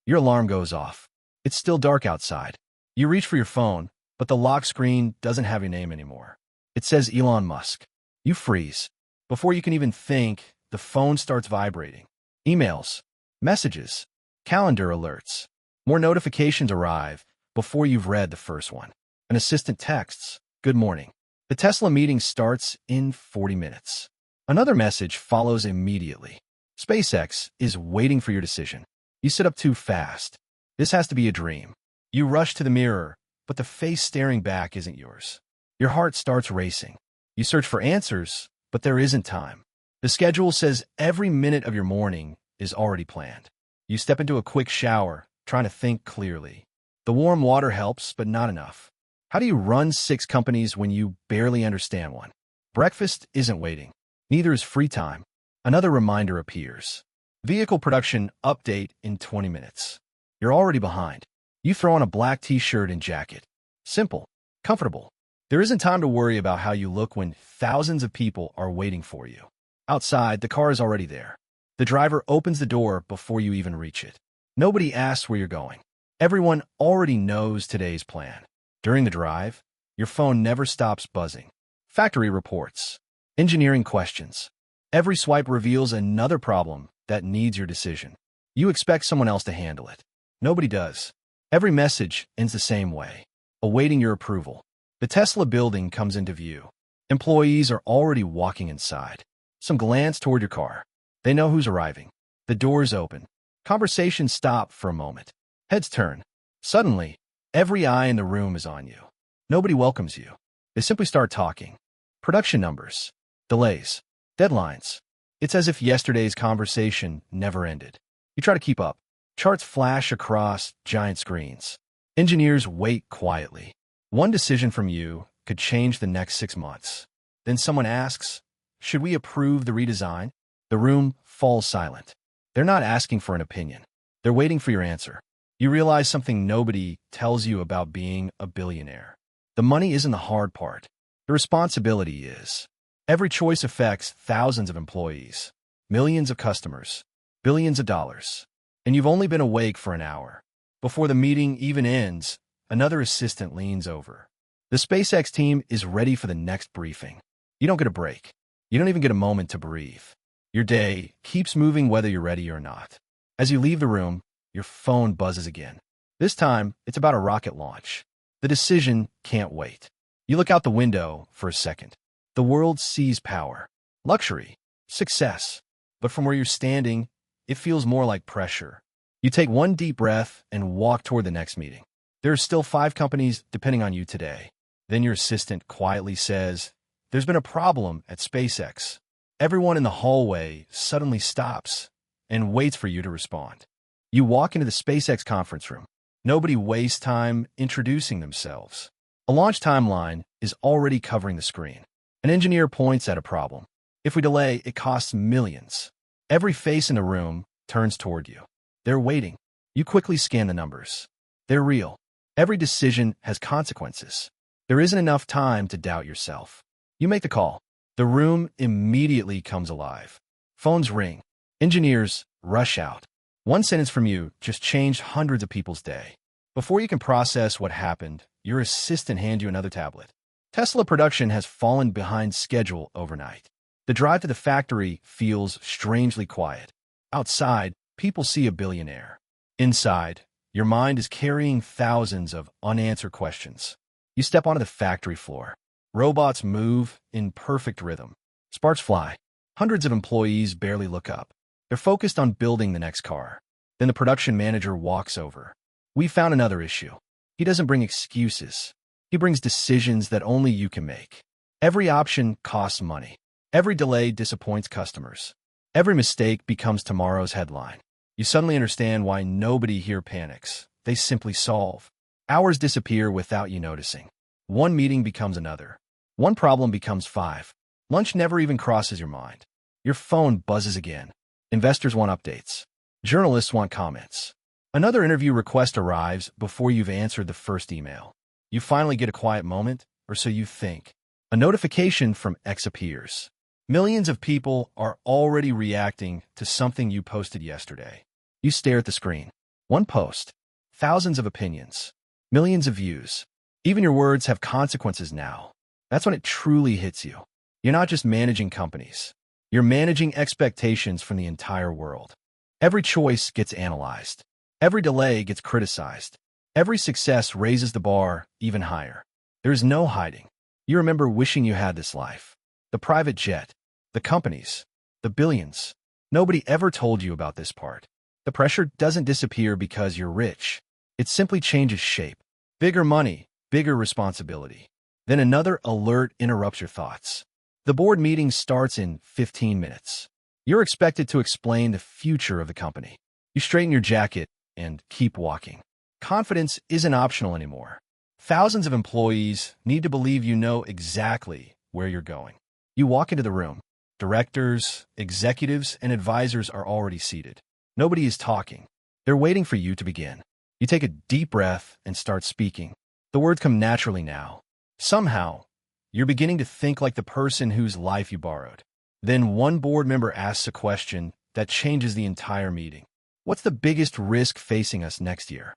Your alarm goes off. It's still dark outside. You reach for your phone, but the lock screen doesn't have your name anymore. It says Elon Musk. You freeze. Before you can even think, the phone starts vibrating. Emails, messages, calendar alerts. More notifications arrive before you've read the first one. An assistant texts, "Good morning." The Tesla meeting starts in 40 minutes. Another message follows immediately. SpaceX is waiting for your decision. You sit up too fast. This has to be a dream. You rush to the mirror, but the face staring back isn't yours. Your heart starts racing. You search for answers, but there isn't time. The schedule says every minute of your morning is already planned. You step into a quick shower, trying to think clearly. The warm water helps, but not enough. How do you run 6 companies when you barely understand one? Breakfast isn't waiting. Neither is free time. Another reminder appears. Vehicle production update in 20 minutes. You're already behind. You throw on a black t-shirt and jacket. Simple, comfortable. There isn't time to worry about how you look when thousands of people are waiting for you. Outside, the car is already there. The driver opens the door before you even reach it. Nobody asks where you're going. Everyone already knows today's plan. During the drive, your phone never stops buzzing. Factory reports. Engineering questions. Every swipe reveals another problem that needs your decision. You expect someone else to handle it. Nobody does. Every message ends the same way, awaiting your approval. The Tesla building comes into view. Employees are already walking inside. Some glance toward your car. They know who's arriving. The doors open. Conversations stop for a moment. Heads turn. Suddenly, every eye in the room is on you. Nobody welcomes you. They simply start talking. Production numbers, delays, deadlines. It's as if yesterday's conversation never ended. You try to keep up. Charts flash across giant screens. Engineers wait quietly. One decision from you could change the next 6 months. Then someone asks, "Should we approve the redesign?" The room falls silent. They're not asking for an opinion. They're waiting for your answer. You realize something nobody tells you about being a billionaire. The money isn't the hard part. The responsibility is. Every choice affects thousands of employees, millions of customers, billions of dollars. And you've only been awake for an hour. Before the meeting even ends, another assistant leans over. The SpaceX team is ready for the next briefing. You don't get a break. You don't even get a moment to breathe. Your day keeps moving whether you're ready or not. As you leave the room, your phone buzzes again. This time, it's about a rocket launch. The decision can't wait. You look out the window for a second. The world sees power, luxury, success. But from where you're standing, it feels more like pressure. You take one deep breath and walk toward the next meeting. There are still 5 companies depending on you today. Then your assistant quietly says, "There's been a problem at SpaceX." Everyone in the hallway suddenly stops and waits for you to respond. You walk into the SpaceX conference room. Nobody wastes time introducing themselves. A launch timeline is already covering the screen. An engineer points at a problem. If we delay, it costs millions. Every face in the room turns toward you. They're waiting. You quickly scan the numbers. They're real. Every decision has consequences. There isn't enough time to doubt yourself. You make the call. The room immediately comes alive. Phones ring. Engineers rush out. One sentence from you just changed hundreds of people's day. Before you can process what happened, your assistant hands you another tablet. Tesla production has fallen behind schedule overnight. The drive to the factory feels strangely quiet. Outside, people see a billionaire. Inside, your mind is carrying thousands of unanswered questions. You step onto the factory floor. Robots move in perfect rhythm. Sparks fly. Hundreds of employees barely look up. They're focused on building the next car. Then the production manager walks over. "We found another issue." He doesn't bring excuses. He brings decisions that only you can make. Every option costs money. Every delay disappoints customers. Every mistake becomes tomorrow's headline. You suddenly understand why nobody here panics. They simply solve. Hours disappear without you noticing. One meeting becomes another. One problem becomes 5. Lunch never even crosses your mind. Your phone buzzes again. Investors want updates. Journalists want comments. Another interview request arrives before you've answered the first email. You finally get a quiet moment, or so you think. A notification from X appears. Millions of people are already reacting to something you posted yesterday. You stare at the screen. One post, thousands of opinions, millions of views. Even your words have consequences now. That's when it truly hits you. You're not just managing companies. You're managing expectations from the entire world. Every choice gets analyzed. Every delay gets criticized. Every success raises the bar even higher. There's no hiding. You remember wishing you had this life. The private jet, the companies, the billions. Nobody ever told you about this part. The pressure doesn't disappear because you're rich. It simply changes shape. Bigger money, bigger responsibility. Then another alert interrupts your thoughts. The board meeting starts in 15 minutes. You're expected to explain the future of the company. You straighten your jacket and keep walking. Confidence isn't optional anymore. Thousands of employees need to believe you know exactly where you're going. You walk into the room. Directors, executives, and advisors are already seated. Nobody is talking. They're waiting for you to begin. You take a deep breath and start speaking. The words come naturally now. Somehow, you're beginning to think like the person whose life you borrowed. Then one board member asks a question that changes the entire meeting. What's the biggest risk facing us next year?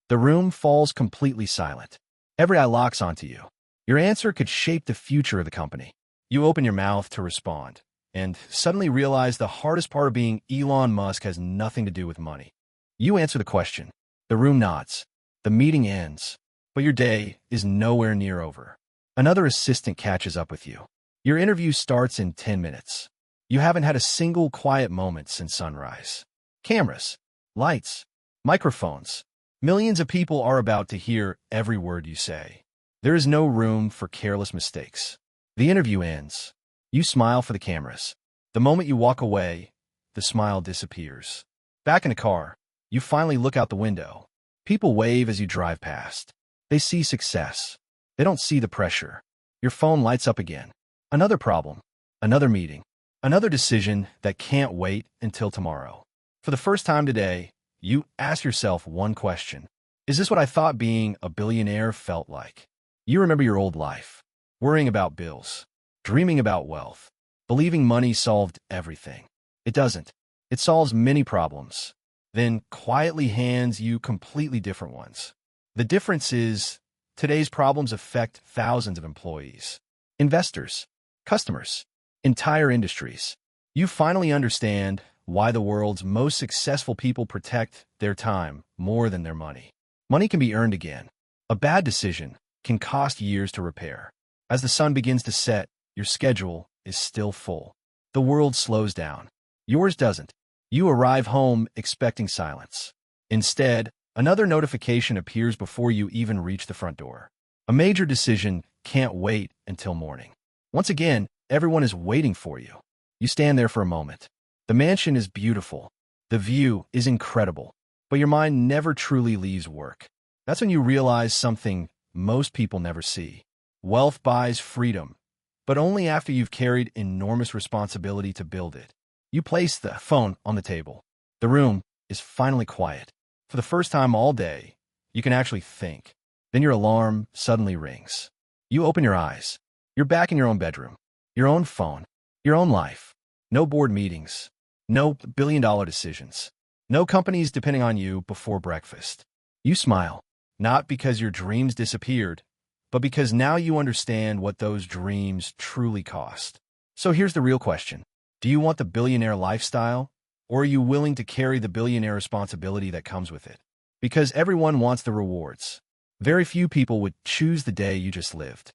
The room falls completely silent. Every eye locks onto you. Your answer could shape the future of the company. You open your mouth to respond, and suddenly realize the hardest part of being Elon Musk has nothing to do with money. You answer the question. The room nods. The meeting ends. But your day is nowhere near over. Another assistant catches up with you. Your interview starts in 10 minutes. You haven't had a single quiet moment since sunrise. Cameras, lights, microphones. Millions of people are about to hear every word you say. There is no room for careless mistakes. The interview ends. You smile for the cameras. The moment you walk away, the smile disappears. Back in the car, you finally look out the window. People wave as you drive past. They see success. They don't see the pressure. Your phone lights up again. Another problem, another meeting, another decision that can't wait until tomorrow. For the first time today, you ask yourself one question. Is this what I thought being a billionaire felt like? You remember your old life, worrying about bills, dreaming about wealth, believing money solved everything. It doesn't. It solves many problems, then quietly hands you completely different ones. The difference is, today's problems affect thousands of employees, investors, customers, entire industries. You finally understand why the world's most successful people protect their time more than their money. Money can be earned again. A bad decision can cost years to repair. As the sun begins to set, your schedule is still full. The world slows down. Yours doesn't. You arrive home expecting silence. Instead, another notification appears before you even reach the front door. A major decision can't wait until morning. Once again, everyone is waiting for you. You stand there for a moment. The mansion is beautiful. The view is incredible. But your mind never truly leaves work. That's when you realize something most people never see. Wealth buys freedom, but only after you've carried enormous responsibility to build it. You place the phone on the table. The room is finally quiet. For the first time all day, you can actually think. Then your alarm suddenly rings. You open your eyes. You're back in your own bedroom, your own phone, your own life. No board meetings, no billion-dollar decisions, no companies depending on you before breakfast. You smile, not because your dreams disappeared, but because now you understand what those dreams truly cost. So here's the real question. Do you want the billionaire lifestyle, or are you willing to carry the billionaire responsibility that comes with it? Because everyone wants the rewards. Very few people would choose the day you just lived.